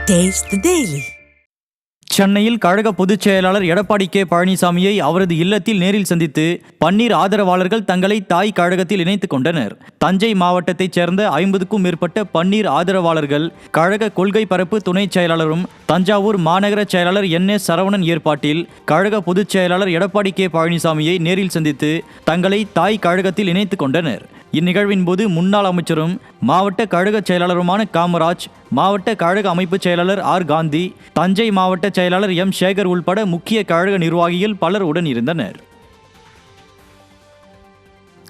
Taste the Daily. சென்னையில் கழக பொதுச் செயலாளர் எடப்பாடி கே பழனிசாமியை அவரது இல்லத்தில் நேரில் சந்தித்து பன்னீர் ஆதரவாளர்கள் தங்களை தாய் கழகத்தில் இணைத்துக் கொண்டனர். தஞ்சை மாவட்டத்தைச் சேர்ந்த 50க்கும் மேற்பட்ட பன்னீர் ஆதரவாளர்கள் கழக கொள்கை பரப்பு துணைச் செயலாளரும் தஞ்சாவூர் மாநகர செயலாளர் NS சரவணன் ஏற்பாட்டில் கழக பொதுச் செயலாளர் எடப்பாடி கே பழனிசாமியை நேரில் சந்தித்து தங்களை தாய் கழகத்தில் இணைத்துக் கொண்டனர். இந்நிகழ்வின் போது முன்னாள் அமைச்சரும் மாவட்ட கழக செயலாளருமான காமராஜ், மாவட்ட கழக அமைப்பு செயலாளர் காந்தி, தஞ்சை மாவட்ட செயலாளர் சேகர் உள்பட முக்கிய கழக நிர்வாகிகள் பலர் உடன் இருந்தனர்.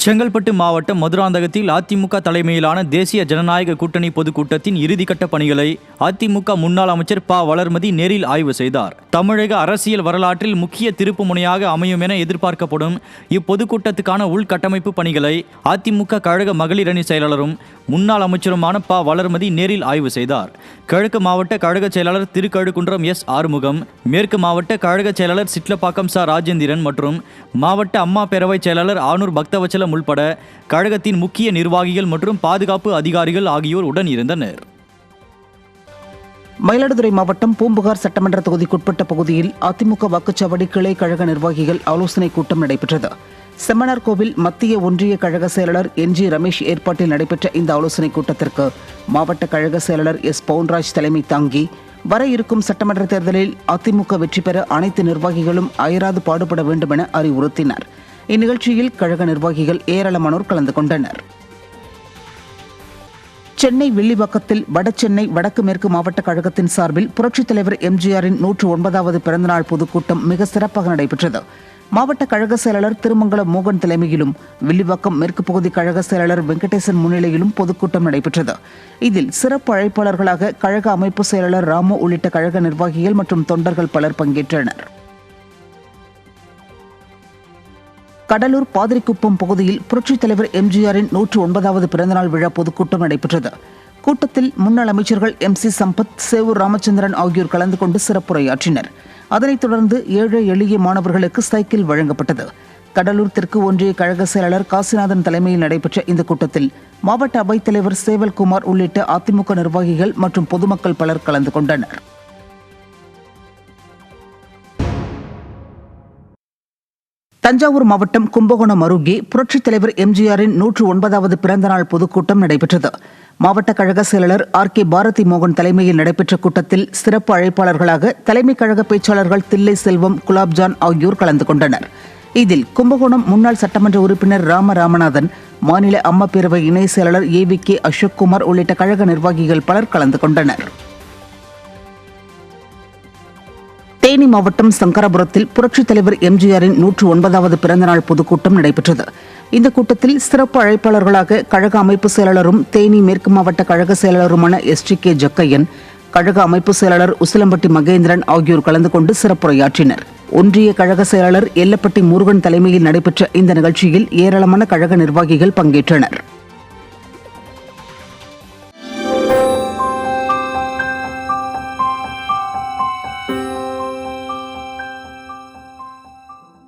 செங்கல்பட்டு மாவட்டம் மதுராந்தகத்தில் அதிமுக தலைமையிலான தேசிய ஜனநாயக கூட்டணி பொதுக்கூட்டத்தின் இறுதிக்கட்ட பணிகளை அதிமுக முன்னாள் அமைச்சர் வளர்மதி நேரில் ஆய்வு செய்தார். தமிழக அரசியல் வரலாற்றில் முக்கிய திருப்பு முனையாக அமையும் என எதிர்பார்க்கப்படும் இப்பொதுக்கூட்டத்துக்கான உள்கட்டமைப்பு பணிகளை அதிமுக கழக மகளிர் அணி செயலாளரும் முன்னாள் அமைச்சருமான வளர்மதி நேரில் ஆய்வு செய்தார். கிழக்கு மாவட்ட கழக செயலாளர் திருக்கழுக்குன்றம் ஆறுமுகம், மேற்கு மாவட்ட கழக செயலாளர் சிட்லப்பாக்கம் ராஜேந்திரன் மற்றும் மாவட்ட அம்மா பேரவை செயலாளர் ஆனூர் பக்தவச்சலம் உள்பட கழகத்தின் முக்கிய நிர்வாகிகள் மற்றும் பாதுகாப்பு அதிகாரிகள் ஆகியோர் உடன் இருந்தனர். மயிலாடுதுறை மாவட்டம் பூம்புகார் சட்டமன்ற தொகுதிக்குட்பட்ட பகுதியில் அதிமுக வாக்குச்சாவடி கிளை கழக நிர்வாகிகள் ஆலோசனைக் கூட்டம் நடைபெற்றது. செம்மனார் கோவில் மத்திய ஒன்றிய கழக செயலாளர் NG ரமேஷ் ஏற்பாட்டில் நடைபெற்ற இந்த ஆலோசனைக் கூட்டத்திற்கு மாவட்ட கழக செயலாளர் பவுன்ராஜ் தலைமை தாங்கி வர இருக்கும் சட்டமன்ற தேர்தலில் அதிமுக வெற்றி பெற அனைத்து நிர்வாகிகளும் அயராது பாடுபட வேண்டும் என அறிவுறுத்தினார். இந்நிகழ்ச்சியில் கழக நிர்வாகிகள் ஏராளமானோர் கலந்து கொண்டனர். சென்னை வில்லிவாக்கத்தில் வடசென்னை வடக்கு மேற்கு மாவட்ட கழகத்தின் சார்பில் புரட்சித் தலைவர் MGRின் 109வது பிறந்தநாள் பொதுக்கூட்டம் மிக சிறப்பாக நடைபெற்றது. மாவட்ட கழக செயலாளர் திருமங்கலம் மோகன் தலைமையிலும் வில்லிவாக்கம் மேற்கு பகுதி கழக செயலாளர் வெங்கடேசன் முன்னிலையிலும் பொதுக்கூட்டம் நடைபெற்றது. இதில் சிறப்பு அழைப்பாளர்களாக கழக அமைப்பு செயலாளர் ராமு உள்ளிட்ட கழக நிர்வாகிகள் மற்றும் தொண்டர்கள் பலர் பங்கேற்றனர். கடலூர் பாதிரிக்குப்பம் பகுதியில் புரட்சித் தலைவர் MGRின் 109வது பிறந்தநாள் விழா பொதுக்கூட்டம் நடைபெற்றது. கூட்டத்தில் முன்னாள் அமைச்சர்கள் MC சம்பத், சேவூர் ராமச்சந்திரன் ஆகியோர் கலந்து கொண்டு சிறப்புரையாற்றினர். அதனைத் தொடர்ந்து ஏழை எளிய மாணவர்களுக்கு சைக்கிள் வழங்கப்பட்டது. கடலூர் தெற்கு ஒன்றிய கழக செயலாளர் காசிநாதன் தலைமையில் நடைபெற்ற இந்த கூட்டத்தில் மாவட்ட அவைத்தலைவர் சேவல்குமார் உள்ளிட்ட அதிமுக நிர்வாகிகள் மற்றும் பொதுமக்கள் பலர் கலந்து கொண்டனர். தஞ்சாவூர் மாவட்டம் கும்பகோணம் அருகே புரட்சித் தலைவர் MGRின் 109வது பிறந்தநாள் பொதுக்கூட்டம் நடைபெற்றது. மாவட்ட கழக செயலாளர் RK பாரதி மோகன் தலைமையில் நடைபெற்ற கூட்டத்தில் சிறப்பு அழைப்பாளர்களாக தலைமை கழக பேச்சாளர்கள் தில்லை செல்வம், குலாப்ஜான் ஆகியோர் கலந்து கொண்டனர். இதில் கும்பகோணம் முன்னாள் சட்டமன்ற உறுப்பினர் ராமநாதன், மாநில அம்மா பேரவை இணை செயலாளர் AVK அசோக்குமார் உள்ளிட்ட கழக நிர்வாகிகள் பலர் கலந்து கொண்டனர். தேனி மாவட்டம் சங்கராபுரத்தில் புரட்சித் தலைவர் MGRின் 109வது பிறந்தநாள் பொதுக்கூட்டம் நடைபெற்றது. இந்த கூட்டத்தில் சிறப்பு அழைப்பாளர்களாக கழக அமைப்பு செயலாளரும் தேனி மேற்கு மாவட்ட கழக செயலாளருமான STK ஜக்கையன், கழக அமைப்பு செயலாளர் உசிலம்பட்டி மகேந்திரன் ஆகியோர் கலந்து கொண்டு சிறப்புரையாற்றினர். ஒன்றிய கழக செயலாளர் எல்லப்பட்டி முருகன் தலைமையில் நடைபெற்ற இந்த நிகழ்ச்சியில் ஏராளமான கழக நிர்வாகிகள் பங்கேற்றனர்.